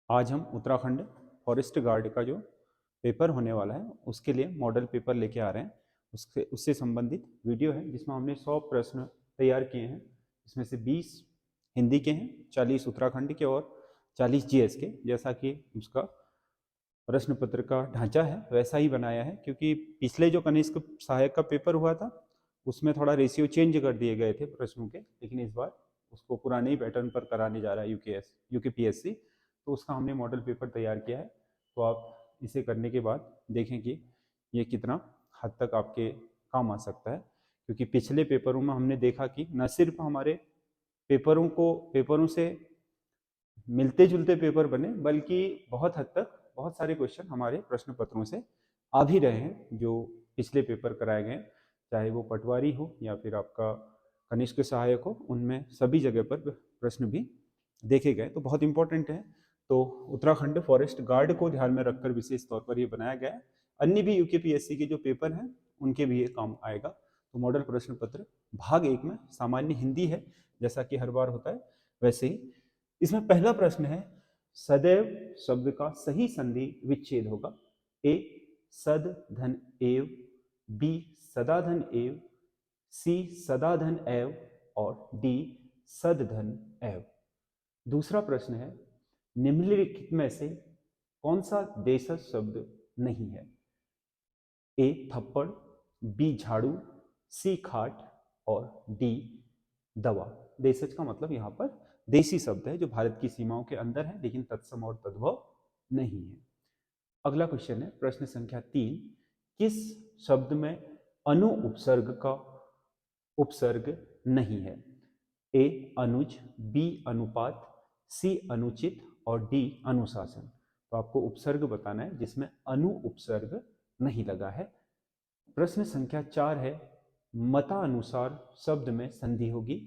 आज हम Uttarakhand forest guard का जो पेपर होने वाला है उसके लिए मॉडल पेपर लेके आ रहे हैं। उससे संबंधित वीडियो है जिसमें हमने 100 प्रश्न तैयार किए हैं। इसमें से 20 हिंदी के हैं, 40 उत्तराखंड के और 40 जीएस के। जैसा कि उसका प्रश्न पत्र का ढांचा है वैसा ही बनाया है, क्योंकि पिछले जो कनिष्क सहायक का पेपर हुआ था उसमें थोड़ा रेशियो चेंज कर दिए गए थे प्रश्नों के, लेकिन इस बार उसको पुराने ही पैटर्न पर कराने जा रहा है यूकेपीएससी। तो उसका हमने मॉडल पेपर तैयार किया है। तो आप इसे करने के बाद देखें कि ये कितना हद तक आपके काम आ सकता है, क्योंकि पिछले पेपरों में हमने देखा कि न सिर्फ हमारे पेपरों से मिलते जुलते पेपर बने, बल्कि बहुत हद तक बहुत सारे क्वेश्चन हमारे प्रश्न पत्रों से आ भी रहे हैं जो पिछले पेपर कराए गए, चाहे वो पटवारी हो या फिर आपका कनिष्क सहायक हो, उनमें सभी जगह पर प्रश्न भी देखे गए। तो बहुत इंपॉर्टेंट है। तो उत्तराखंड फॉरेस्ट गार्ड को ध्यान में रखकर विशेष तौर पर ये बनाया गया है। अन्य भी यूकेपीएससी के जो पेपर हैं उनके भी ये काम आएगा। तो मॉडल प्रश्न पत्र भाग 1 में सामान्य हिंदी है, जैसा कि हर बार होता है वैसे ही। इसमें पहला प्रश्न है, सदैव शब्द का सही संधि विच्छेद होगा। ए सद धन एव, बी सदा धन एव, सी सदा धन एव और डी सद धन एव। दूसरा प्रश्न है, निम्नलिखित में से कौन सा देशज शब्द नहीं है? ए थप्पड़, बी झाड़ू, सी खाट और डी दवा। देशज का मतलब यहाँ पर देशी शब्द है जो भारत की सीमाओं के अंदर है, लेकिन तत्सम और तद्भव नहीं है। अगला क्वेश्चन है प्रश्न संख्या 3, किस शब्द में अनु उपसर्ग का उपसर्ग नहीं है? ए अनुज, बी अनुपात, सी अनुचित और डी अनुशासन। तो आपको उपसर्ग बताना है जिसमें अनु उपसर्ग नहीं लगा है। प्रश्न संख्या 4 है, मतानुसार शब्द में संधि होगी।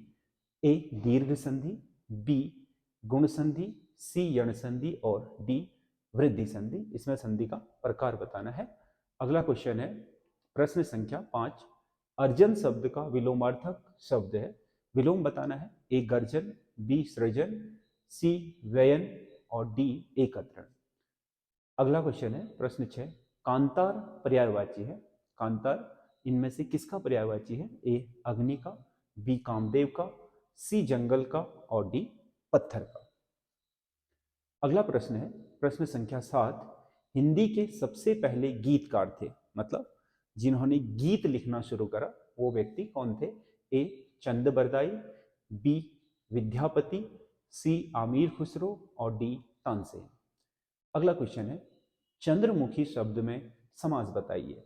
ए दीर्घ संधि, बी गुण संधि, सी यण संधि और डी वृद्धि संधि। इसमें संधि का प्रकार बताना है। अगला क्वेश्चन है प्रश्न संख्या 5, अर्जन शब्द का विलोमार्थक शब्द है, विलोम बताना है। ए गर्जन, बी सृजन, सी व्ययन और डी एकत्रण। अगला क्वेश्चन है प्रश्न 6, कांतार पर्यायवाची है। कांतार इनमें से किसका पर्यायवाची है? ए अग्नि का, बी कामदेव का, सी जंगल का और डी पत्थर का। अगला प्रश्न है प्रश्न संख्या 7, हिंदी के सबसे पहले गीतकार थे, मतलब जिन्होंने गीत लिखना शुरू करा वो व्यक्ति कौन थे? ए चंद बरदाई, बी विद्यापति, सी आमिर खुसरो और डी तानसेन। अगला क्वेश्चन है, चंद्रमुखी शब्द में समास बताइए।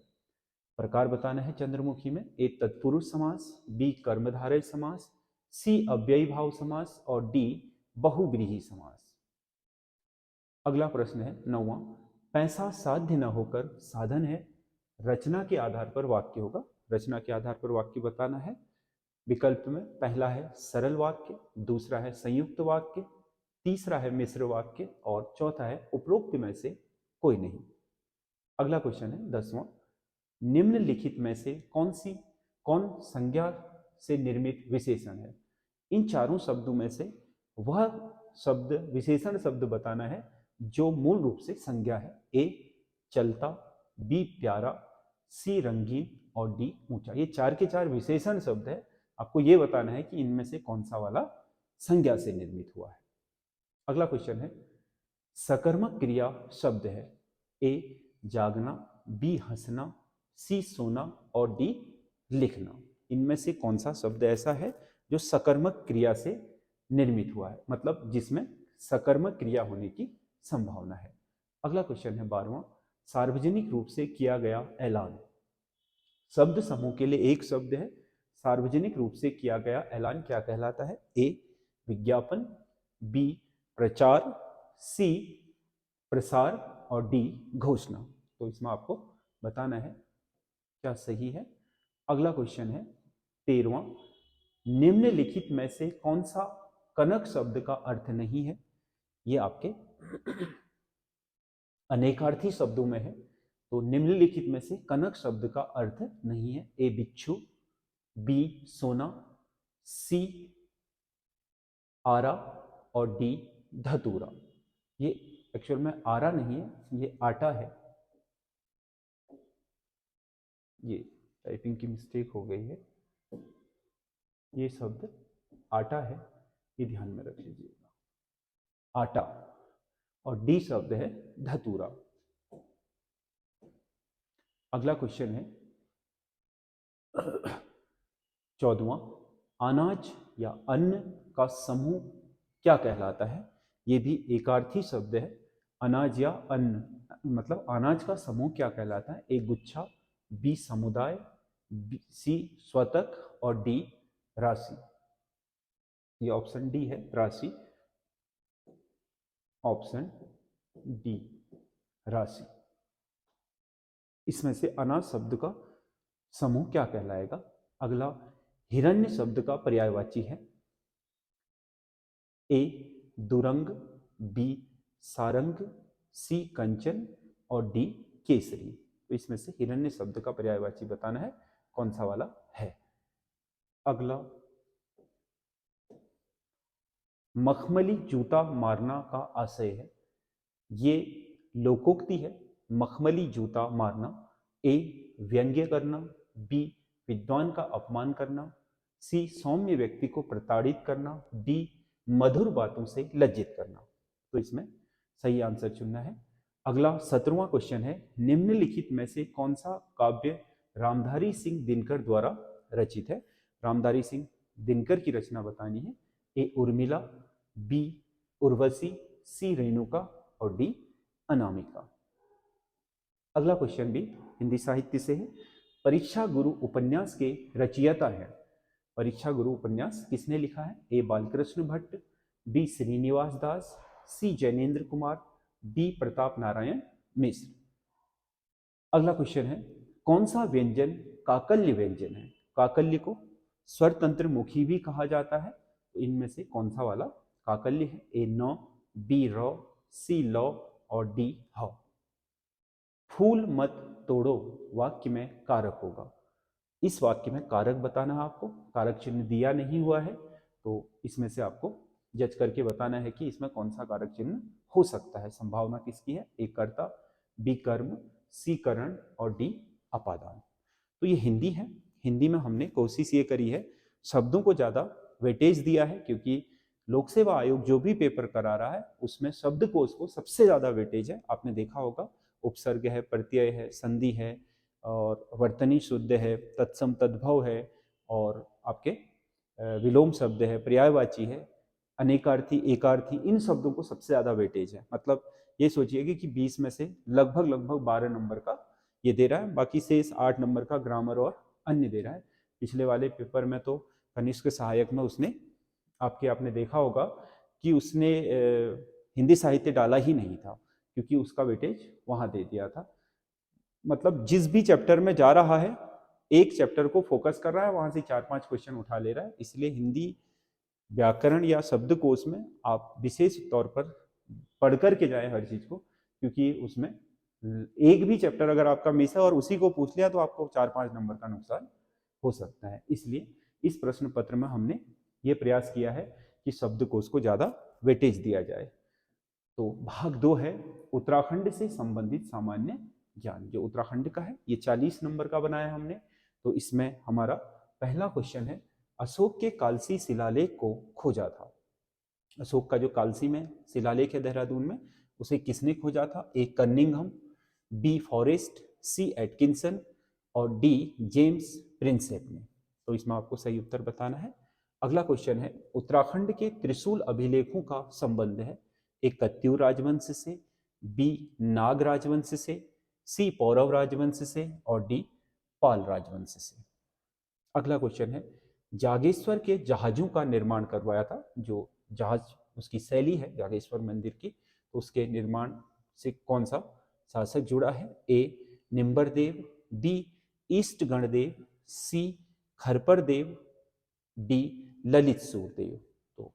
प्रकार बताना है चंद्रमुखी में। ए तत्पुरुष समास, बी कर्मधारय समास, सी अव्ययी भाव समास और डी बहुव्रीहि समास। अगला प्रश्न है 9वां, पैसा साध्य न होकर साधन है, रचना के आधार पर वाक्य होगा। रचना के आधार पर वाक्य बताना है। विकल्प में पहला है सरल वाक्य, दूसरा है संयुक्त वाक्य, तीसरा है मिश्र वाक्य और चौथा है उपरोक्त में से कोई नहीं। अगला क्वेश्चन है 10वां, निम्नलिखित में से कौन संज्ञा से निर्मित विशेषण है? इन चारों शब्दों में से वह शब्द विशेषण शब्द बताना है जो मूल रूप से संज्ञा है। ए चलता, बी प्यारा, सी रंगीन और डी ऊंचा। ये चार के चार विशेषण शब्द है। आपको ये बताना है कि इनमें से कौन सा वाला संज्ञा से निर्मित हुआ है। अगला क्वेश्चन है, सकर्मक क्रिया शब्द है। ए जागना, बी हंसना, सी सोना और डी लिखना। इनमें से कौन सा शब्द ऐसा है जो सकर्मक क्रिया से निर्मित हुआ है, मतलब जिसमें सकर्मक क्रिया होने की संभावना है। अगला क्वेश्चन है 12वां, सार्वजनिक रूप से किया गया ऐलान। शब्द समूह के लिए एक शब्द है। सार्वजनिक रूप से किया गया ऐलान क्या कहलाता है? ए विज्ञापन, बी प्रचार, सी प्रसार और डी घोषणा। तो इसमें आपको बताना है क्या सही है। अगला क्वेश्चन है 13वां, निम्नलिखित में से कौन सा कनक शब्द का अर्थ नहीं है? ये आपके अनेकार्थी शब्दों में है। तो निम्नलिखित में से कनक शब्द का अर्थ नहीं है। ए बिच्छू, बी सोना, सी आरा और डी धतूरा। ये एक्चुअल में आरा नहीं है, ये आटा है। ये टाइपिंग की मिस्टेक हो गई है, ये शब्द आटा है, ये ध्यान में रख लीजिएगा, आटा। और डी शब्द है धतूरा। अगला क्वेश्चन है 14वां, अनाज या अन्न का समूह क्या कहलाता है? ये भी एकार्थी शब्द है। अनाज या अन्न मतलब अनाज का समूह क्या कहलाता है? ए गुच्छा, बी समुदाय, सी स्वतक और डी राशि। ये ऑप्शन डी है राशि, ऑप्शन डी राशि। इसमें से अनाज शब्द का समूह क्या कहलाएगा? अगला हिरण्य शब्द का पर्यायवाची है। ए दुरंग, बी सारंग, सी कंचन और डी केसरी। तो इसमें से हिरण्य शब्द का पर्यायवाची बताना है, कौन सा वाला है। अगला मखमली जूता मारना का आशय है। ये लोकोक्ति है, मखमली जूता मारना। ए व्यंग्य करना, बी विद्वान का अपमान करना, सी सौम्य व्यक्ति को प्रताड़ित करना, डी मधुर बातों से लज्जित करना। तो इसमें सही आंसर चुनना है। अगला 17वां क्वेश्चन है, निम्नलिखित में से कौन सा काव्य रामधारी सिंह दिनकर द्वारा रचित है? रामधारी सिंह दिनकर की रचना बतानी है। ए उर्मिला, बी उर्वशी, सी रेणुका और डी अनामिका। अगला क्वेश्चन भी हिंदी साहित्य से है। परीक्षा गुरु उपन्यास के रचयिता है। परीक्षा गुरु उपन्यास किसने लिखा है? ए बालकृष्ण भट्ट, बी श्रीनिवास दास, सी जैनेन्द्र कुमार, डी प्रताप नारायण मिश्र। अगला क्वेश्चन है, कौन सा व्यंजन काकल्य व्यंजन है? काकल्य को स्वर तंत्र मुखी भी कहा जाता है। तो इनमें से कौन सा वाला काकल्य है? ए न, बी र, सी ल और डी ह। फूल मत तोड़ो वाक्य में कारक होगा। इस वाक्य में कारक बताना है आपको, कारक चिन्ह दिया नहीं हुआ है, तो इसमें से आपको जज करके बताना है कि इसमें कौन सा कारक चिन्ह हो सकता है। संभावना किसकी है? ए कर्ता, बी कर्म, सी करण और डी अपादान। तो ये हिंदी है। हिंदी में हमने कोशिश ये करी है, शब्दों को ज़्यादा वेटेज दिया है, क्योंकि लोक सेवा आयोग जो भी पेपर करा रहा है उसमें शब्दकोश को सबसे ज़्यादा वेटेज है। आपने देखा होगा, उपसर्ग है, प्रत्यय है, संधि है और वर्तनी शुद्ध है, तत्सम तद्भव है और आपके विलोम शब्द है, पर्यायवाची है, अनेकार्थी, एकार्थी, इन शब्दों को सबसे ज़्यादा वेटेज है। मतलब ये सोचिए कि 20 में से लगभग 12 नंबर का ये दे रहा है, बाकी शेष 8 नंबर का ग्रामर और अन्य दे रहा है। पिछले वाले पेपर में तो कनिष्क सहायक में उसने आपने देखा होगा कि उसने हिंदी साहित्य डाला ही नहीं था, क्योंकि उसका वेटेज वहां दे दिया था। मतलब जिस भी चैप्टर में जा रहा है, एक चैप्टर को फोकस कर रहा है, वहां से 4-5 क्वेश्चन उठा ले रहा है। इसलिए हिंदी व्याकरण या शब्दकोश में आप विशेष तौर पर पढ़ करके जाए हर चीज को, क्योंकि उसमें एक भी चैप्टर अगर आपका मिस है और उसी को पूछ लिया तो आपको 4-5 नंबर का नुकसान हो सकता है। इसलिए इस प्रश्न पत्र में हमने ये प्रयास किया है कि शब्दकोश को ज्यादा वेटेज दिया जाए। तो भाग 2 है उत्तराखंड से संबंधित सामान्य ज्ञान। जो उत्तराखंड का है ये 40 नंबर का बनाया हमने। तो इसमें हमारा पहला क्वेश्चन है, अशोक के कालसी शिलालेख को खोजा था। अशोक का जो कालसी में शिलालेख है देहरादून में, उसे किसने खोजा था? ए कनिंघम, बी फॉरेस्ट, सी एटकिंसन और डी जेम्स प्रिंसेप ने। तो इसमें आपको सही उत्तर बताना है। अगला क्वेश्चन है, उत्तराखंड के त्रिशूल अभिलेखों का संबंध है। ए कत्यूर राजवंश से, बी नाग राजवंश से, सी पौरव राजवंश से और डी पाल राजवंश से। अगला क्वेश्चन है, जागेश्वर के जहाजों का निर्माण करवाया था। जो जहाज उसकी शैली है जागेश्वर मंदिर की, तो उसके निर्माण से कौन सा शासक जुड़ा है? ए निम्बरदेव, बी ईस्ट गणदेव, सी खरपरदेव, डी ललित सूरदेव। तो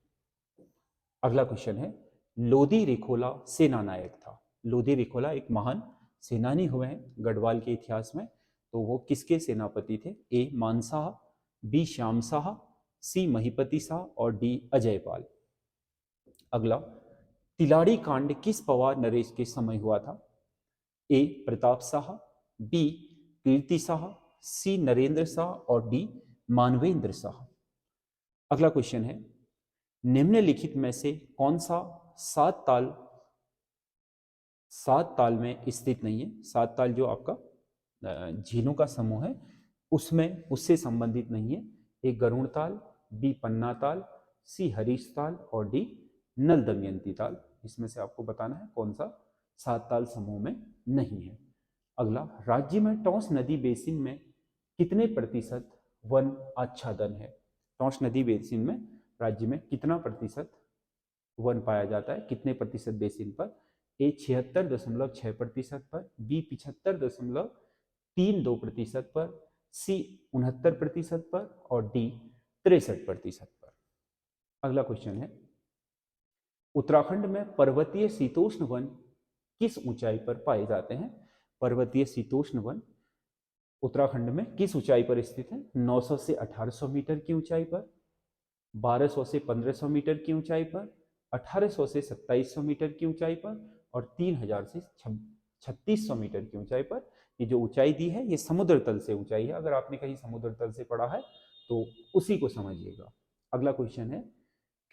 अगला क्वेश्चन है, लोधी रेखोला सेना नायक था। लोधी रेखोला एक महान सेनानी हुए हैं गढ़वाल के इतिहास में। तो वो किसके सेनापति थे? ए मानशाह, बी श्याम शाह, सी महीपति शाह और डी अजयपाल। अगला तिलाड़ी कांड किस पवार नरेश के समय हुआ था? ए प्रताप शाह, बी कीर्ति शाह, सी नरेंद्र शाह और डी मानवेंद्र शाह। अगला क्वेश्चन है, निम्नलिखित में से कौन सा सात ताल में स्थित नहीं है? सात ताल जो आपका झीलों का समूह है उसमें उससे संबंधित नहीं है। ए गरुड़ ताल, बी पन्ना ताल, सी हरीश ताल और डी नल दमयंती ताल। इसमें से आपको बताना है कौन सा सात ताल समूह में नहीं है। अगला, राज्य में टॉस नदी बेसिन में कितने प्रतिशत वन आच्छादन है? टॉस नदी बेसिन में राज्य में कितना प्रतिशत वन पाया जाता है, कितने प्रतिशत बेसिन पर? ए 76.6% पर, बी 75.32% पर, सी 69% पर और डी 63% पर। अगला क्वेश्चन है, उत्तराखंड में पर्वतीय शीतोष्ण वन किस ऊंचाई पर पाए जाते हैं? पर्वतीय शीतोष्ण वन उत्तराखंड में किस ऊंचाई पर स्थित है? 900 से 1800 मीटर की ऊंचाई पर, 1200 से 1500 मीटर की ऊंचाई पर, 1800 से 2700 मीटर की ऊंचाई पर और 3000 से 3600 मीटर की ऊंचाई पर। ये जो ऊंचाई दी है ये समुद्र तल से ऊंचाई है। अगर आपने कहीं समुद्र तल से पढ़ा है तो उसी को समझिएगा। अगला क्वेश्चन है,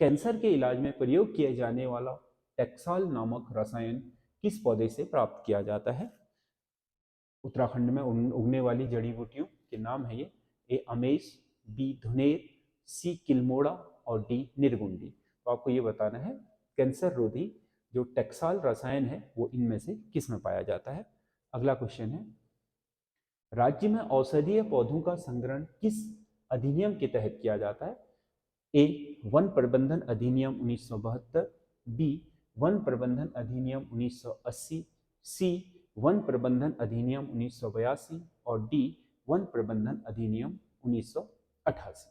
कैंसर के इलाज में प्रयोग किया जाने वाला टेक्साल नामक रसायन किस पौधे से प्राप्त किया जाता है? उत्तराखंड में उगने वाली जड़ी बूटियों के नाम है ये। ए अमेश, बी धुनेर, सी किल्मोड़ा और डी निर्गुंडी। तो आपको ये बताना है कैंसर रोधी जो टेक्साल रसायन है वो इनमें से किस में पाया जाता है। अगला क्वेश्चन है, राज्य में औषधीय पौधों का संग्रहण किस अधिनियम के तहत किया जाता है? ए वन प्रबंधन अधिनियम 1972, बी वन प्रबंधन अधिनियम 1980, सी वन प्रबंधन अधिनियम 1982 और डी वन प्रबंधन अधिनियम 1988।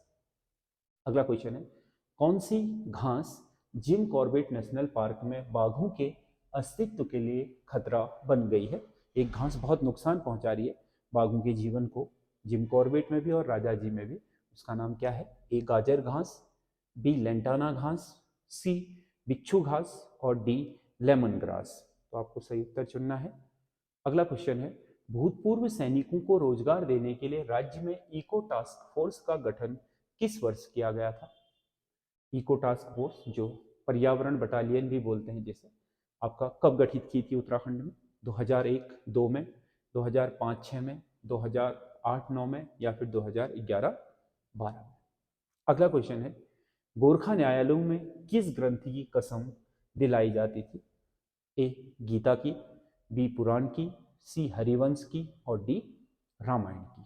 अगला क्वेश्चन है, कौन सी घास जिम कॉर्बेट नेशनल पार्क में बाघों के अस्तित्व के लिए खतरा बन गई है? एक घास बहुत नुकसान पहुंचा रही है बाघों के जीवन को, जिम कॉर्बेट में भी और राजाजी में भी। उसका नाम क्या है? ए गाजर घास, बी लेंटाना घास, सी बिच्छू घास और डी लेमन ग्रास। तो आपको सही उत्तर चुनना है। अगला क्वेश्चन है, भूतपूर्व सैनिकों को रोजगार देने के लिए राज्य में इको टास्क फोर्स का गठन किस वर्ष किया गया था? इको टास्क फोर्स जो पर्यावरण बटालियन भी बोलते हैं जैसे, आपका कब गठित की थी उत्तराखंड में? 2001-2 में, 2005-6 में, 2008-9 में या फिर 2011-12 में। अगला क्वेश्चन है, गोरखा न्यायालयों में किस ग्रंथ की कसम दिलाई जाती थी? ए गीता की, बी पुराण की, सी हरिवंश की और डी रामायण की।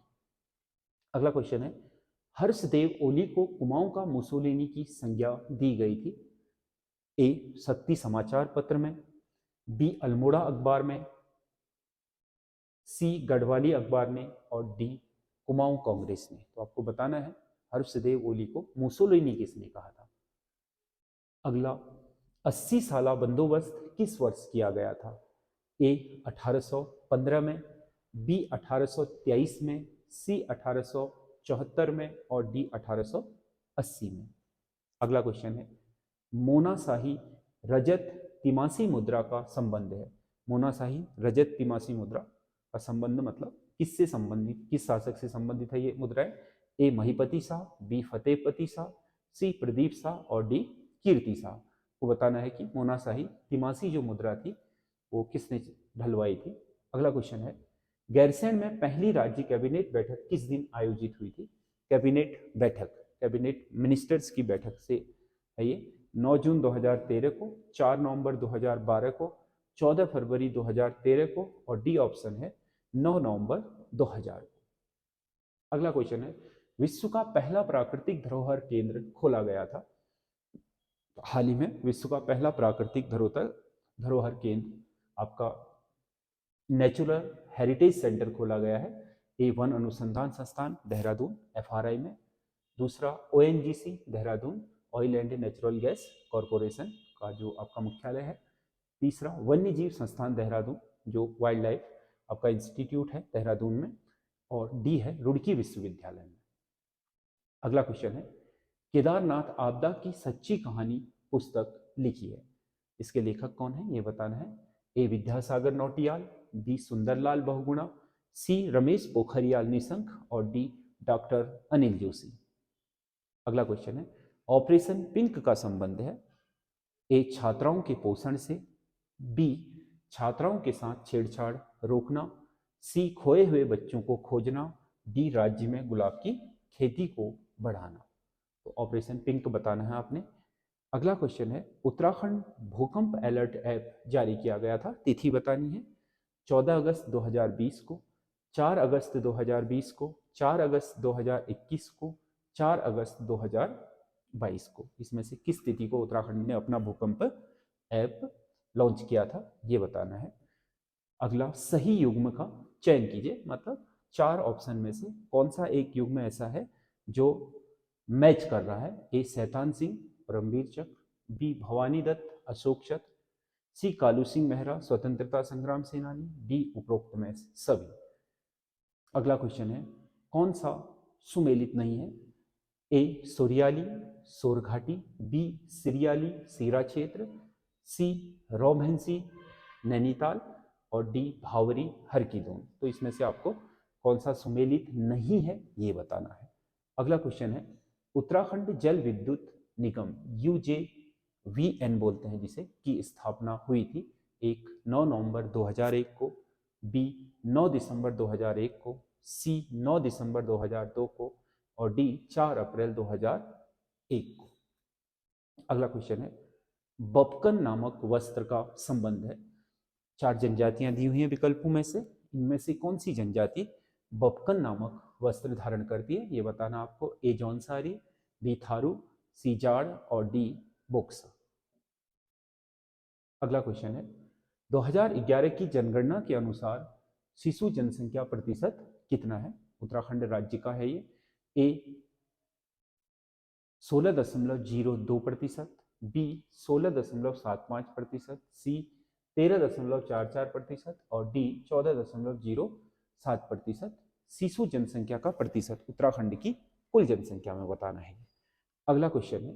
अगला क्वेश्चन है, हर्षदेव ओली को कुमाऊं का मुसोलिनी की संज्ञा दी गई थी? ए शक्ति समाचार पत्र में, बी अल्मोड़ा अखबार में, सी गढ़वाली अखबार में और डी कुमाऊं कांग्रेस ने। तो आपको बताना है हर्षदेव ओली को मुसोलिनी किसने कहा था। अगला, 80 साला बंदोबस्त किस वर्ष किया गया था? ए 1815 में, बी 1823 में, सी 1874 में और डी 1880 में। अगला क्वेश्चन है, मोना शाही रजत तिमासी मुद्रा का संबंध है? मोना शाही रजत तिमासी मुद्रा का संबंध मतलब किससे संबंधित, किस शासक से संबंधित है ये मुद्राएं? ए महिपति शाह, बी फतेहपति शाह, सी प्रदीप शाह और डी कीर्ति शाह। को बताना है कि मोना शाही तिमासी जो मुद्रा थी वो किसने ढलवाई थी। अगला क्वेश्चन है, गैरसैंण में पहली राज्य कैबिनेट बैठक किस दिन आयोजित हुई थी? कैबिनेट बैठक, कैबिनेट मिनिस्टर्स की बैठक से है ये 9 जून 2013 को, 4 नवंबर 2012 को, 14 फरवरी 2013 को और डी ऑप्शन है 9 नवंबर 2000 को। अगला क्वेश्चन है, विश्व का पहला प्राकृतिक धरोहर केंद्र खोला गया था? हाल ही में विश्व का पहला प्राकृतिक धरोहर केंद्र आपका नेचुरल हेरिटेज सेंटर खोला गया है। ए वन अनुसंधान संस्थान देहरादून FRI में, दूसरा ONGC Dehradun oil and natural gas corporation का जो आपका मुख्यालय है, तीसरा वन्य जीव संस्थान देहरादून जो वाइल्ड लाइफ आपका इंस्टीट्यूट है देहरादून में, और डी है रुड़की विश्वविद्यालय में। अगला क्वेश्चन है, केदारनाथ आपदा की सच्ची कहानी पुस्तक लिखी है? इसके लेखक कौन है ये बताना है। ए विद्यासागर नौटियाल, बी सुंदरलाल बहुगुणा, सी रमेश पोखरियाल निशंक और डी डॉक्टर अनिल जोशी। अगला क्वेश्चन है, ऑपरेशन पिंक का संबंध है ए छात्राओं के पोषण से, बी छात्राओं के साथ छेड़छाड़ रोकना, सी खोए हुए बच्चों को खोजना, डी राज्य में गुलाब की खेती को बढ़ाना। तो ऑपरेशन पिंक बताना है आपने। अगला क्वेश्चन है, उत्तराखंड भूकंप अलर्ट ऐप जारी किया गया था, तिथि बतानी है। 14 अगस्त 2020 को, 4 अगस्त 2020 को, 4 अगस्त 2021 को, 4 अगस्त 2022 को। इसमें से किस तिथि को उत्तराखंड ने अपना भूकंप ऐप लॉन्च किया था ये बताना है। अगला, सही युग्म का चयन कीजिए, मतलब 4 ऑप्शन में से कौन सा एक युग्म ऐसा है जो मैच कर रहा है। ए शैतान सिंह परमवीर चक्र, बी भवानी दत्त अशोक चक्र, सी कालू सिंह मेहरा स्वतंत्रता संग्राम सेनानी, डी उपरोक्त में सभी। अगला क्वेश्चन है, कौन सा सुमेलित नहीं है। ए सोरियाली सोरघाटी, बी सिरियाली सीरा क्षेत्र, सी रोमहंसी नैनीताल और डी भावरी हरकीदोन। तो इसमें से आपको कौन सा सुमेलित नहीं है ये बताना है। अगला क्वेश्चन है, उत्तराखंड जल विद्युत निगम UJVN बोलते हैं जिसे, की स्थापना हुई थी। एक 9 नवंबर 2001 को, बी 9 दिसंबर 2001 को, सी 9 दिसंबर 2002 को और डी 4 अप्रैल 2001 को। अगला क्वेश्चन है, बपकन नामक वस्त्र का संबंध है। 4 जनजातियां दी हुई हैं विकल्पों में से, इनमें से कौन सी जनजाति बपकन नामक वस्त्र धारण करती है ये बताना आपको। ए जौनसारी, बी थारू, सी जाड़ और डी बोक्सा। अगला क्वेश्चन है, 2011 की जनगणना के अनुसार शिशु जनसंख्या प्रतिशत कितना है। उत्तराखंड राज्य का है ये। ए 16.02%, बी 16.75%, सी 13.44% और डी 14.07%। शिशु जनसंख्या का प्रतिशत उत्तराखंड की कुल जनसंख्या में बताना है। अगला क्वेश्चन है,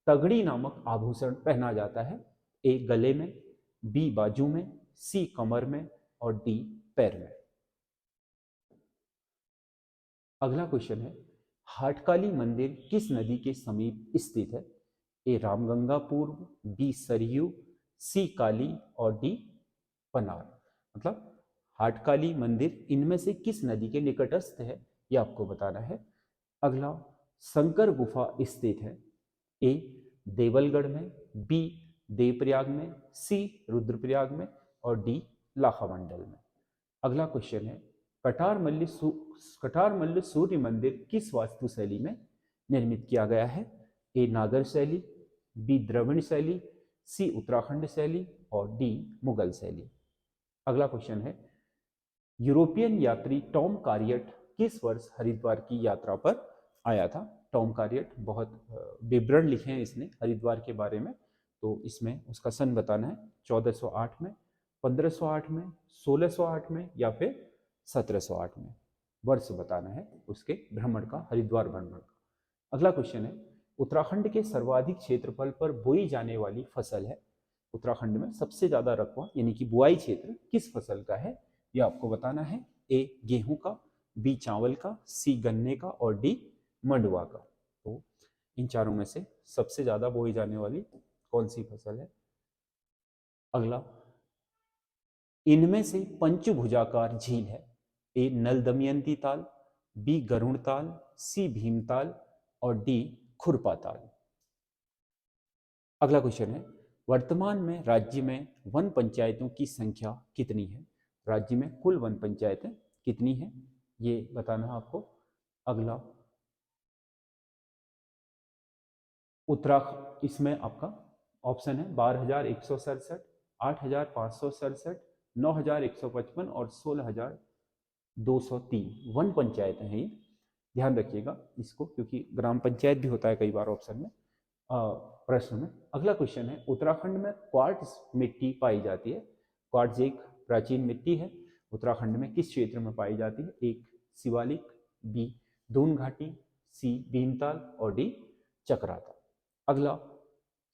तगड़ी नामक आभूषण पहना जाता है। ए गले में, बी बाजू में, सी कमर में और डी पैर में। अगला क्वेश्चन है, हाटकाली मंदिर किस नदी के समीप स्थित है। ए रामगंगा पूर्व, बी सरयू, सी काली और डी पनार। मतलब हाटकाली मंदिर इनमें से किस नदी के निकटस्थ है यह आपको बताना है। अगला, शंकर गुफा स्थित है। ए देवलगढ़ में, बी देवप्रयाग में, सी रुद्रप्रयाग में और डी लाखामंडल में। अगला क्वेश्चन है, कटारमल्ल सूर्य मंदिर किस वास्तुशैली में निर्मित किया गया है। ए नागर शैली, बी द्रविड़ शैली, सी उत्तराखंड शैली और डी मुगल शैली। अगला क्वेश्चन है, यूरोपियन यात्री टॉम कार्यट किस वर्ष हरिद्वार की यात्रा पर आया था। टॉम कार्यट बहुत विवरण लिखे हैं इसने हरिद्वार के बारे में, तो इसमें उसका सन बताना है। 1408 में, 1508 में, 1608 में या फिर 1708 में। वर्ष बताना है उसके भ्रमण का, हरिद्वार भ्रमण का। अगला क्वेश्चन है, उत्तराखंड के सर्वाधिक क्षेत्रफल पर बोई जाने वाली फसल है। उत्तराखंड में सबसे ज्यादा रकबा यानी कि बुआई क्षेत्र किस फसल का है यह आपको बताना है। ए गेहूं का, बी चावल का, सी गन्ने का और डी मंडुआ का। तो इन चारों में से सबसे ज्यादा बोई जाने वाली कौन सी फसल है। अगला, इनमें से पंचभुजाकार झील है। ए नल दमयंती ताल, बी गरुड़ ताल, सी भीमताल और डी खुरपा ताल। अगला क्वेश्चन है, वर्तमान में राज्य में वन पंचायतों की संख्या कितनी है। राज्य में कुल वन पंचायतें कितनी है ये बताना है आपको। अगला, उत्तराखंड, इसमें आपका ऑप्शन है 12,167, 8,567, 9,155 और 16,203 वन पंचायतें हैं ये। ध्यान रखिएगा इसको, क्योंकि ग्राम पंचायत भी होता है कई बार ऑप्शन में, प्रश्न में। अगला क्वेश्चन है, उत्तराखंड में क्वार्ट्ज मिट्टी पाई जाती है। क्वार्ट्ज एक प्राचीन मिट्टी है, उत्तराखंड में किस क्षेत्र में पाई जाती है। एक शिवालिक, बी दून घाटी, सी भीमताल और डी चक्राता। अगला,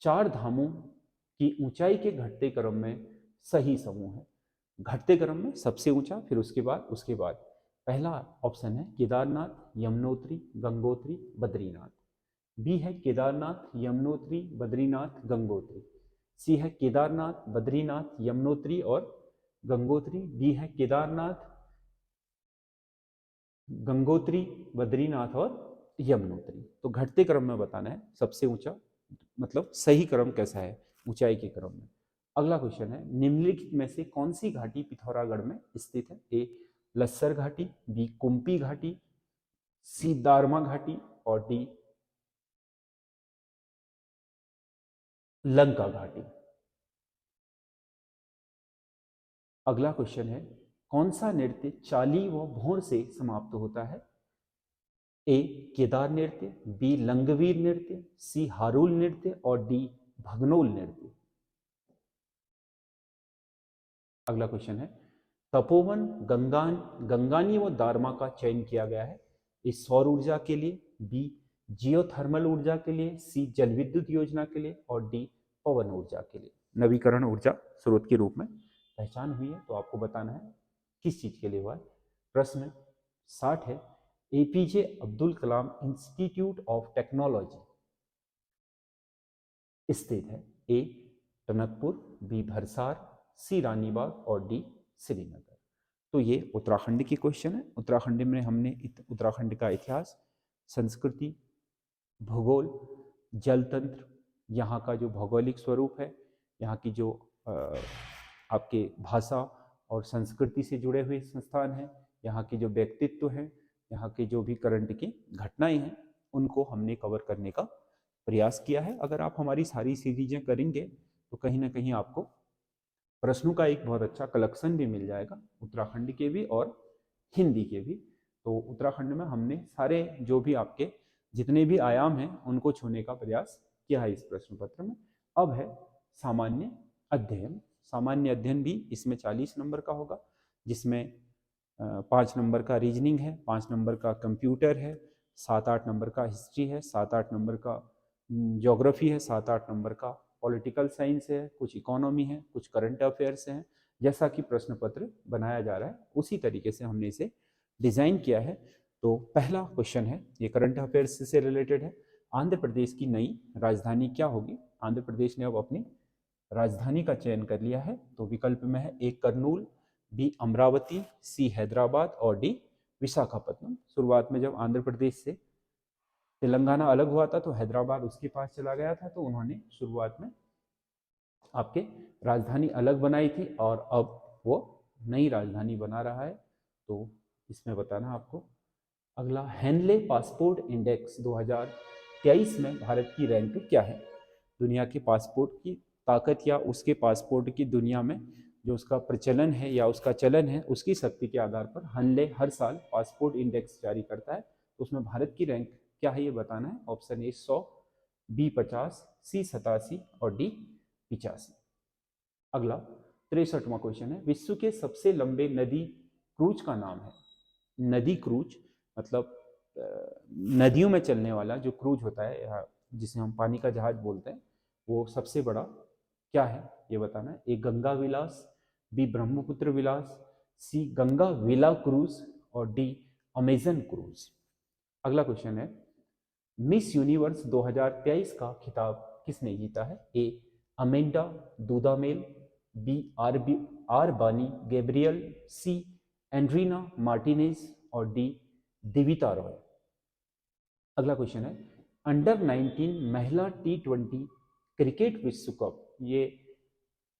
4 धामों कि ऊंचाई के घटते क्रम में सही समूह है। घटते क्रम में सबसे ऊंचा, फिर उसके बाद पहला ऑप्शन है केदारनाथ, यमुनोत्री, गंगोत्री, बद्रीनाथ। बी है केदारनाथ, यमुनोत्री, बद्रीनाथ, गंगोत्री। सी है केदारनाथ, बद्रीनाथ, यमुनोत्री और गंगोत्री। डी है केदारनाथ, गंगोत्री, बद्रीनाथ और यमुनोत्री। तो घटते क्रम में बताना है सबसे ऊंचा, मतलब सही क्रम कैसा है ऊंचाई के क्रम में। अगला क्वेश्चन है निम्नलिखित में से कौन सी घाटी पिथौरागढ़ में स्थित है? ए लस्सर घाटी, बी कुंपी घाटी, सी दारमा घाटी और डी लंका घाटी। अगला क्वेश्चन है कौन सा नृत्य चाली व भोर से समाप्त होता है? ए केदार नृत्य, बी लंगवीर नृत्य, सी हारुल नृत्य और डी भगनोल नृत्य। अगला क्वेश्चन है तपोवन, गंगानी व दारमा का चयन किया गया है? ए सौर ऊर्जा के लिए, बी जियोथर्मल ऊर्जा के लिए, सी जल विद्युत योजना के लिए और डी पवन ऊर्जा के लिए। नवीकरण ऊर्जा स्रोत के रूप में पहचान हुई है, तो आपको बताना है किस चीज के लिए हुआ है। प्रश्न 60 है APJ Abdul Kalam institute of technology स्थित है? ए टनकपुर, बी भरसार, सी रानीबाग और डी श्रीनगर। तो ये उत्तराखंड की क्वेश्चन है। उत्तराखंड में हमने उत्तराखंड का इतिहास, संस्कृति, भूगोल, जल तंत्र, यहाँ का जो भौगोलिक स्वरूप है, यहाँ की जो आपके भाषा और संस्कृति से जुड़े हुए संस्थान हैं, यहाँ के जो व्यक्तित्व हैं, यहाँ के जो भी करंट की घटनाएं हैं, उनको हमने कवर करने का प्रयास किया है। अगर आप हमारी सारी सीरीजें करेंगे तो कहीं ना कहीं आपको प्रश्नों का एक बहुत अच्छा कलेक्शन भी मिल जाएगा, उत्तराखंड के भी और हिंदी के भी। तो उत्तराखंड में हमने सारे जो भी आपके जितने भी आयाम हैं उनको छूने का प्रयास किया है इस प्रश्न पत्र में। अब है सामान्य अध्ययन। सामान्य अध्ययन भी इसमें 40 नंबर का होगा, जिसमें 5 नंबर का रीजनिंग है, 5 नंबर का कंप्यूटर है, 7-8 नंबर का हिस्ट्री है, 7-8 नंबर का ज्योग्राफी है, 7-8 नंबर का पॉलिटिकल साइंस है, कुछ इकोनॉमी है, कुछ करंट अफेयर्स हैं। जैसा कि प्रश्न पत्र बनाया जा रहा है उसी तरीके से हमने इसे डिजाइन किया है। तो पहला क्वेश्चन है, ये करंट अफेयर्स से रिलेटेड है। आंध्र प्रदेश की नई राजधानी क्या होगी? आंध्र प्रदेश ने अब अपनी राजधानी का चयन कर लिया है। तो विकल्प में है ए कर्नूल, बी अमरावती, सी हैदराबाद और डी विशाखापट्टनम। शुरुआत में जब आंध्र प्रदेश से तेलंगाना अलग हुआ था तो हैदराबाद उसके पास चला गया था, तो उन्होंने शुरुआत में आपके राजधानी अलग बनाई थी और अब वो नई राजधानी बना रहा है। तो इसमें बताना आपको। अगला हेनले पासपोर्ट इंडेक्स 2023 में भारत की रैंक क्या है? दुनिया के पासपोर्ट की ताकत या उसके पासपोर्ट की दुनिया में जो उसका प्रचलन है या उसका चलन है, उसकी शक्ति के आधार पर हेनले हर साल पासपोर्ट इंडेक्स जारी करता है। तो उसमें भारत की रैंक क्या है ये बताना है। ऑप्शन ए 100, बी 50, सी 87 और डी 85। अगला 63वां क्वेश्चन है विश्व के सबसे लंबे नदी क्रूज का नाम है? नदी क्रूज मतलब नदियों में चलने वाला जो क्रूज होता है या जिसे हम पानी का जहाज बोलते हैं, वो सबसे बड़ा क्या है ये बताना है। ए गंगा विलास, बी ब्रह्मपुत्र विलास, सी गंगा विला क्रूज और डी अमेजन क्रूज। अगला क्वेश्चन है मिस यूनिवर्स 2023 का खिताब किसने जीता है? ए अमेंडा दूदामेल, बी आर बानी गैब्रियल, सी एंड्रीना मार्टिनेज और डी दिविता रॉय। अगला क्वेश्चन है अंडर 19 महिला T20 क्रिकेट विश्व कप, ये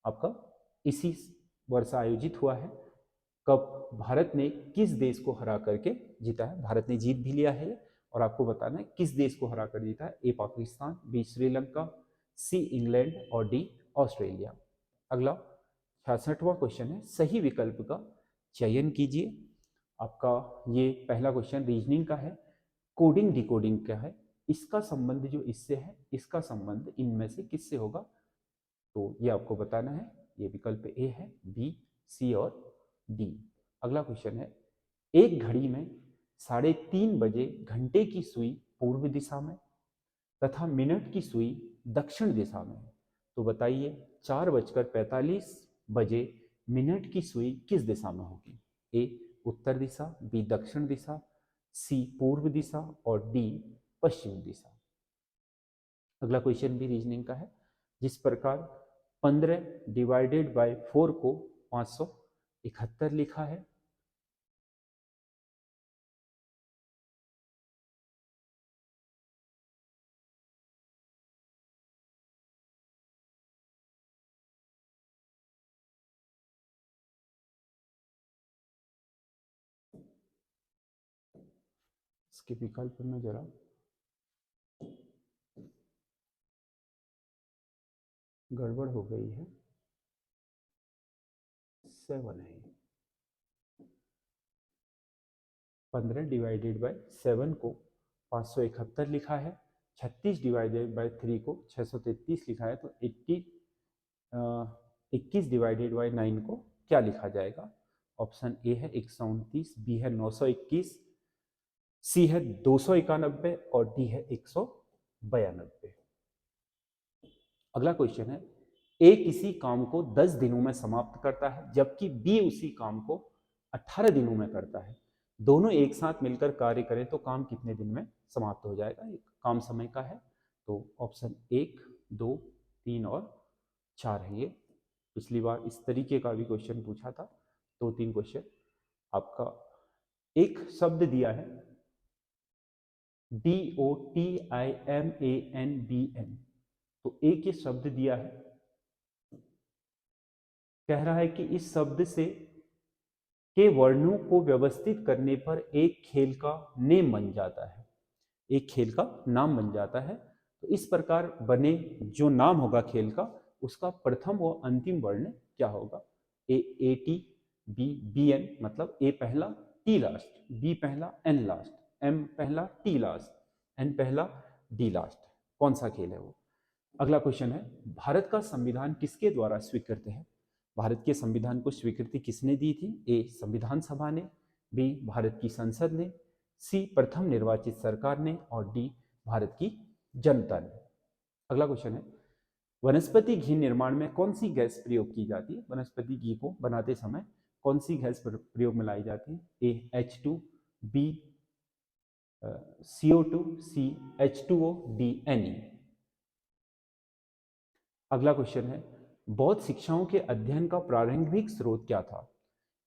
आपका इसी वर्ष आयोजित हुआ है। कप भारत ने किस देश को हरा करके जीता है? भारत ने जीत भी लिया है और आपको बताना है किस देश को हरा कर जीता है। A Pakistan, B Sri Lanka, C England और डी ऑस्ट्रेलिया। अगला 66वां क्वेश्चन है सही विकल्प का चयन कीजिए। आपका ये पहला क्वेश्चन रीजनिंग का है। कोडिंग डिकोडिंग क्या है? इसका संबंध जो इससे है, इसका संबंध इनमें से किससे होगा? तो ये आपको बताना है। ये विकल्प ए है, बी, सी और डी। अगला क्वेश्चन है एक घड़ी में 3:30 बजे घंटे की सुई पूर्व दिशा में तथा मिनट की सुई दक्षिण दिशा में है, तो बताइए 4:45 की सुई किस दिशा में होगी? ए उत्तर दिशा, बी दक्षिण दिशा, सी पूर्व दिशा और डी पश्चिम दिशा। अगला क्वेश्चन भी रीजनिंग का है। जिस प्रकार 15/4 को 571 लिखा है, इसके विकल्प में जरा गड़बड़ हो गई है। 7 है। 15/7 को 571 लिखा है, 36/3 को 633 लिखा है, तो 21/9 को क्या लिखा जाएगा? ऑप्शन ए है 129, बी है 921, सी है 291 और डी है 192। अगला क्वेश्चन है, ए किसी काम को 10 दिनों में समाप्त करता है जबकि बी उसी काम को 18 दिनों में करता है। दोनों एक साथ मिलकर कार्य करें तो काम कितने दिन में समाप्त हो जाएगा? एक काम समय का है, तो ऑप्शन 1, 2, 3 और 4 है। ये पिछली बार इस तरीके का भी क्वेश्चन पूछा था। 2-3 क्वेश्चन आपका एक शब्द दिया है DOTIMANBN, तो एक ये शब्द दिया है, कह रहा है कि इस शब्द से के वर्णों को व्यवस्थित करने पर एक खेल का नेम बन जाता है, एक खेल का नाम बन जाता है। तो इस प्रकार बने जो नाम होगा खेल का, उसका प्रथम और अंतिम वर्ण क्या होगा? AT, B BN, मतलब A पहला T लास्ट, B पहला N लास्ट, M पहला T लास्ट, N पहला D लास्ट। कौन सा खेल है वो? अगला क्वेश्चन है, भारत का संविधान किसके द्वारा स्वीकृत है? भारत के संविधान को स्वीकृति किसने दी थी? ए संविधान सभा ने, बी भारत की संसद ने, सी प्रथम निर्वाचित सरकार ने और डी भारत की जनता ने। अगला क्वेश्चन है, वनस्पति घी निर्माण में कौन सी गैस प्रयोग की जाती है? वनस्पति घी को बनाते समय कौन सी गैस प्रयोग में लाई जाती है? ए H2, बी CO2, सी H2O, डी Ne। अगला क्वेश्चन है, बौद्ध शिक्षाओं के अध्ययन का प्रारंभिक स्रोत क्या था?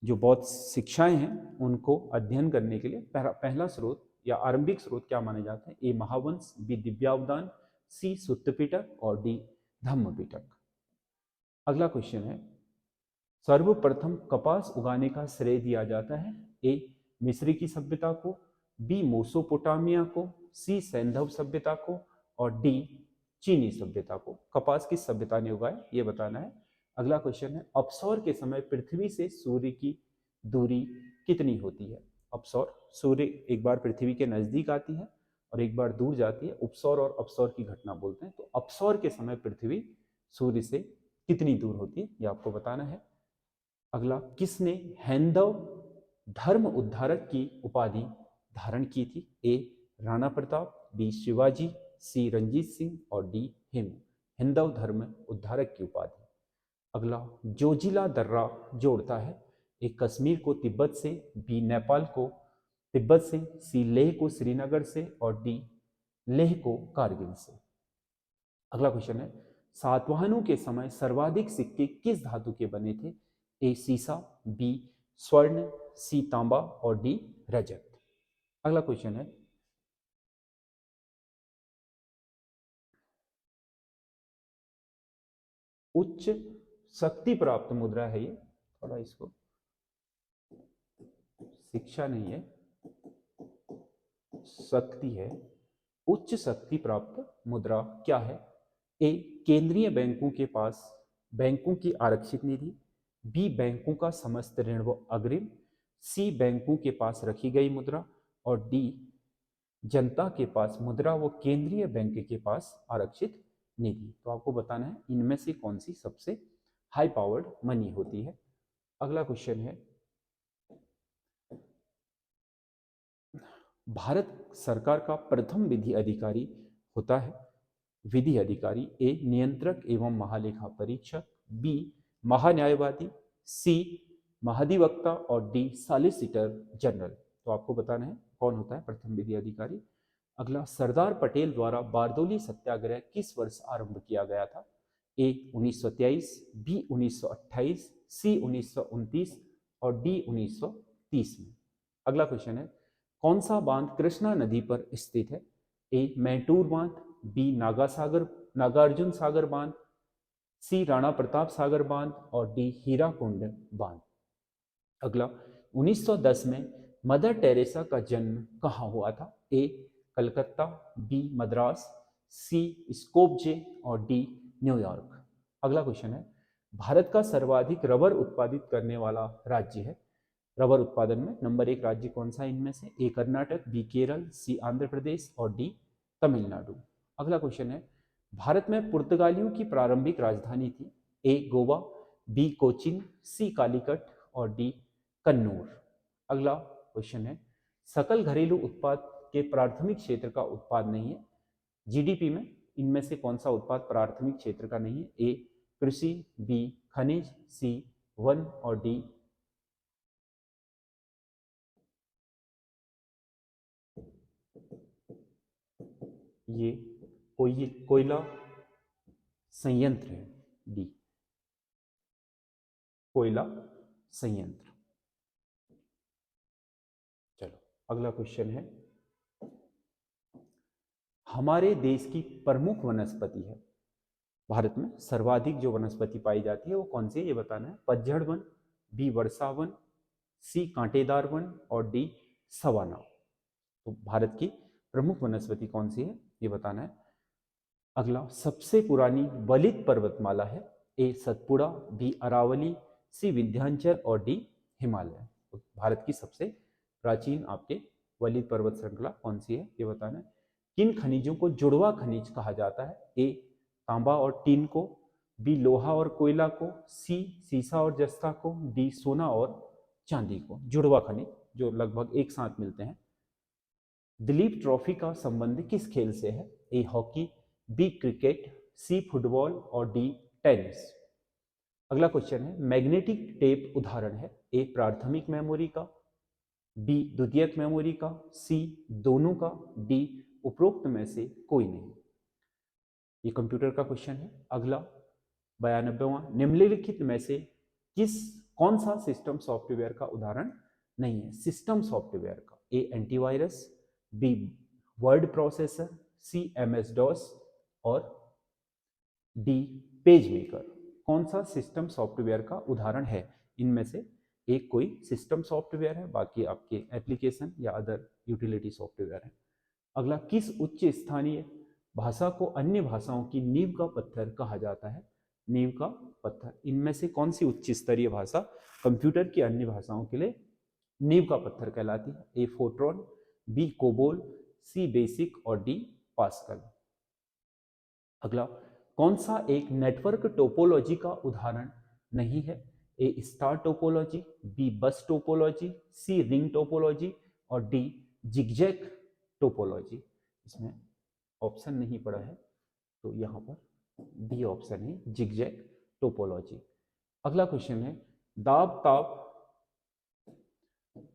जो बौद्ध शिक्षाएं हैं उनको अध्ययन करने के लिए पहला स्रोत या आरंभिक स्रोत क्या माने जाते हैं? ए महावंश, बी दिव्यावदान, सी सुत्त पिटक और डी धम्म पिटक। अगला क्वेश्चन है, सर्वप्रथम कपास उगाने का श्रेय दिया जाता है? ए मिस्र की सभ्यता को, बी मेसोपोटामिया को, सी सैंधव सभ्यता को और डी चीनी सभ्यता को। कपास किस सभ्यता ने उगाया ये बताना है। अगला क्वेश्चन है, अपसौर के समय पृथ्वी से सूर्य की दूरी कितनी होती है? अपसौर, सूर्य एक बार पृथ्वी के नजदीक आती है और एक बार दूर जाती है, उपसौर और अपसौर की घटना बोलते हैं। तो अपसौर के समय पृथ्वी सूर्य से कितनी दूर होती है ये आपको बताना है। अगला, किसने हैंदव धर्म उद्धारक की उपाधि धारण की थी? ए राणा प्रताप, बी शिवाजी, सी रंजीत सिंह और डी हेमू। हिंदव धर्म उद्धारक की उपाधि। अगला, जोजिला दर्रा जोड़ता है? ए कश्मीर को तिब्बत से, बी नेपाल को तिब्बत से, सी लेह को श्रीनगर से और डी लेह को कारगिल से। अगला क्वेश्चन है, सातवाहनों के समय सर्वाधिक सिक्के किस धातु के बने थे? ए सीसा, बी स्वर्ण, सी तांबा और डी रजत। अगला क्वेश्चन है, उच्च शक्ति प्राप्त मुद्रा है ये, थोड़ा इसको, शिक्षा नहीं है शक्ति है। उच्च शक्ति प्राप्त मुद्रा क्या है? ए केंद्रीय बैंकों के पास बैंकों की आरक्षित निधि, बी बैंकों का समस्त ऋण व अग्रिम, सी बैंकों के पास रखी गई मुद्रा और डी जनता के पास मुद्रा व केंद्रीय बैंक के पास आरक्षित निधि। तो आपको बताना है इनमें से कौन सी सबसे हाई पावर्ड मनी होती है। अगला क्वेश्चन है, भारत सरकार का प्रथम विधि अधिकारी होता है? विधि अधिकारी, ए नियंत्रक एवं महालेखा परीक्षक, बी महान्यायवादी, सी महाधिवक्ता और डी सॉलिसिटर जनरल। तो आपको बताना है कौन होता है प्रथम विधि अधिकारी। अगला, सरदार पटेल द्वारा बारदोली सत्याग्रह किस वर्ष आरंभ किया गया था? ए 1923, बी 1928, सी 1929 और डी 1930 में। अगला क्वेश्चन है, कौन सा बांध कृष्णा नदी पर स्थित है? ए मैटूर बांध, बी नागार्जुन सागर बांध, सी राणा प्रताप सागर बांध और डी हीराकुंड बांध। अगला, 1910 में मदर टेरेसा का जन्म कहाँ हुआ था? ए कलकत्ता, बी मद्रास, सी स्कोपजे और डी न्यूयॉर्क। अगला क्वेश्चन है, भारत का सर्वाधिक रबर उत्पादित करने वाला राज्य है? रबर उत्पादन में नंबर 1 राज्य कौन सा इनमें से? ए कर्नाटक, बी केरल, सी आंध्र प्रदेश और डी तमिलनाडु। अगला क्वेश्चन है, भारत में पुर्तगालियों की प्रारंभिक राजधानी थी? ए गोवा, बी कोचिन, सी कालीकट और डी कन्नूर। अगला क्वेश्चन है, सकल घरेलू उत्पाद के प्राथमिक क्षेत्र का उत्पाद नहीं है, जीडीपी में इनमें से कौन सा उत्पाद प्राथमिक क्षेत्र का नहीं है? ए कृषि, बी खनिज, सी वन और डी ये कोयला संयंत्र है, डी कोयला संयंत्र। चलो अगला क्वेश्चन है, हमारे देश की प्रमुख वनस्पति है, भारत में सर्वाधिक जो वनस्पति पाई जाती है वो कौन सी है ये बताना है। पतझड़ वन, बी वर्षा वन, सी कांटेदार वन और डी सवाना। तो भारत की प्रमुख वनस्पति कौन सी है ये बताना है। अगला, सबसे पुरानी वलित पर्वतमाला है? ए सतपुड़ा, बी अरावली, सी विंध्याचल और डी हिमालय। तो भारत की सबसे प्राचीन आपके वलित पर्वत श्रृंखला कौन सी है ये बताना है। किन खनिजों को जुड़वा खनिज कहा जाता है? ए तांबा और टीन को, बी लोहा और कोयला को, सी सीसा और जस्ता को, डी सोना और चांदी को। जुड़वा खनिज जो लगभग एक साथ मिलते हैं। दिलीप ट्रॉफी का संबंध किस खेल से है? A hockey, B cricket, C football और डी टेनिस। अगला क्वेश्चन है, मैग्नेटिक टेप उदाहरण है? ए प्राथमिक मेमोरी का, बी द्वितीयक मेमोरी का, सी दोनों का, डी उपरोक्त में से कोई नहीं। ये कंप्यूटर का क्वेश्चन है। अगला 92वां, निम्नलिखित में से कौन सा सिस्टम सॉफ्टवेयर का उदाहरण नहीं है? सिस्टम सॉफ्टवेयर का, ए एंटीवायरस, बी वर्ड प्रोसेसर, सी एमएस डॉस और डी पेज मेकर। कौन सा सिस्टम सॉफ्टवेयर का उदाहरण है? इनमें से एक कोई सिस्टम सॉफ्टवेयर है, बाकी आपके एप्लीकेशन या अदर यूटिलिटी सॉफ्टवेयर है। अगला, किस उच्च स्थानीय भाषा को अन्य भाषाओं की नींव का पत्थर कहा जाता है? नींव का पत्थर, इनमें से कौन सी उच्च स्तरीय भाषा कंप्यूटर की अन्य भाषाओं के लिए नींव का पत्थर कहलाती है? ए फोर्ट्रॉन, बी कोबोल, सी बेसिक और डी पास्कल। अगला, कौन सा एक नेटवर्क टोपोलॉजी का उदाहरण नहीं है? A star topology, B bus topology, C ring topology और डी जिगजैग टोपोलॉजी। इसमें ऑप्शन नहीं पड़ा है तो यहाँ पर डी ऑप्शन है, जिगजैग टोपोलॉजी। अगला क्वेश्चन है, दाब ताप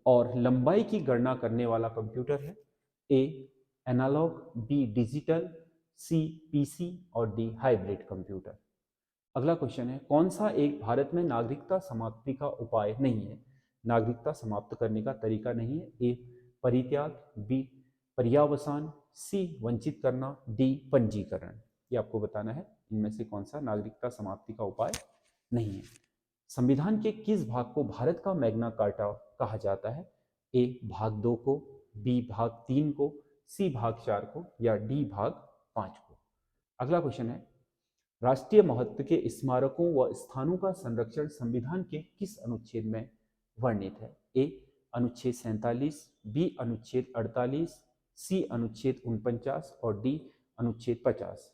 और लंबाई की गणना करने वाला कंप्यूटर है? ए एनालॉग, बी डिजिटल, सी पीसी और डी हाइब्रिड कंप्यूटर। अगला क्वेश्चन है, कौन सा एक भारत में नागरिकता समाप्ति का उपाय नहीं है? नागरिकता समाप्त करने का तरीका नहीं है? ए परित्याग, बी पर्यावसान, सी वंचित करना, डी पंजीकरण। ये आपको बताना है इनमें से कौन सा नागरिकता समाप्ति का उपाय नहीं है। संविधान के किस भाग को भारत का मैग्ना कार्टा कहा जाता है? ए भाग 2 को, बी भाग 3 को, सी भाग 4 को या डी भाग 5 को। अगला क्वेश्चन है, राष्ट्रीय महत्व के स्मारकों व स्थानों का संरक्षण संविधान के किस अनुच्छेद में वर्णित है? ए अनुच्छेद 47, बी अनुच्छेद 48, सी अनुच्छेद 49 और डी अनुच्छेद 50।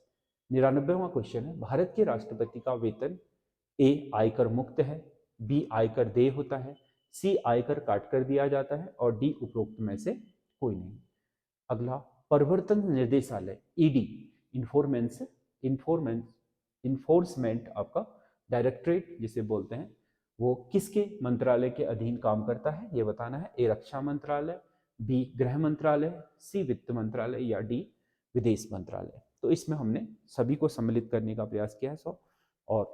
99वां क्वेश्चन है, भारत के राष्ट्रपति का वेतन ए आयकर मुक्त है, बी आयकर देय होता है, सी आयकर काट कर दिया जाता है और डी उपरोक्त में से कोई नहीं। अगला, प्रवर्तन निर्देशालय ईडी इन्फोर्समेंट आपका डायरेक्टरेट जिसे बोलते हैं, वो किसके मंत्रालय के अधीन काम करता है ये बताना है। ए रक्षा मंत्रालय, बी गृह मंत्रालय, सी वित्त मंत्रालय या डी विदेश मंत्रालय। तो इसमें हमने सभी को सम्मिलित करने का प्रयास किया है और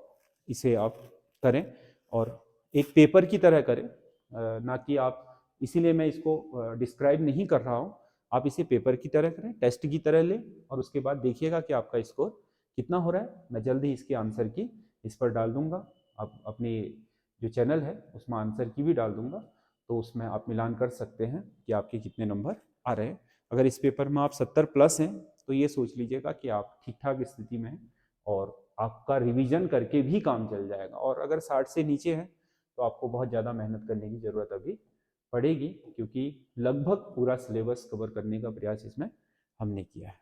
इसे आप करें और एक पेपर की तरह करें, ना कि आप, इसीलिए मैं इसको डिस्क्राइब नहीं कर रहा हूँ, आप इसे पेपर की तरह करें, टेस्ट की तरह लें और उसके बाद देखिएगा कि आपका स्कोर कितना हो रहा है। मैं जल्द ही इसके आंसर की इस पर डाल दूंगा, आप अपने जो चैनल है उसमें आंसर की भी डाल दूंगा, तो उसमें आप मिलान कर सकते हैं कि आपके कितने नंबर आ रहे हैं। अगर इस पेपर में आप 70 प्लस हैं तो ये सोच लीजिएगा कि आप ठीक ठाक स्थिति में हैं और आपका रिवीजन करके भी काम चल जाएगा। और अगर 60 से नीचे है तो आपको बहुत ज़्यादा मेहनत करने की ज़रूरत अभी पड़ेगी, क्योंकि लगभग पूरा सिलेबस कवर करने का प्रयास इसमें हमने किया है।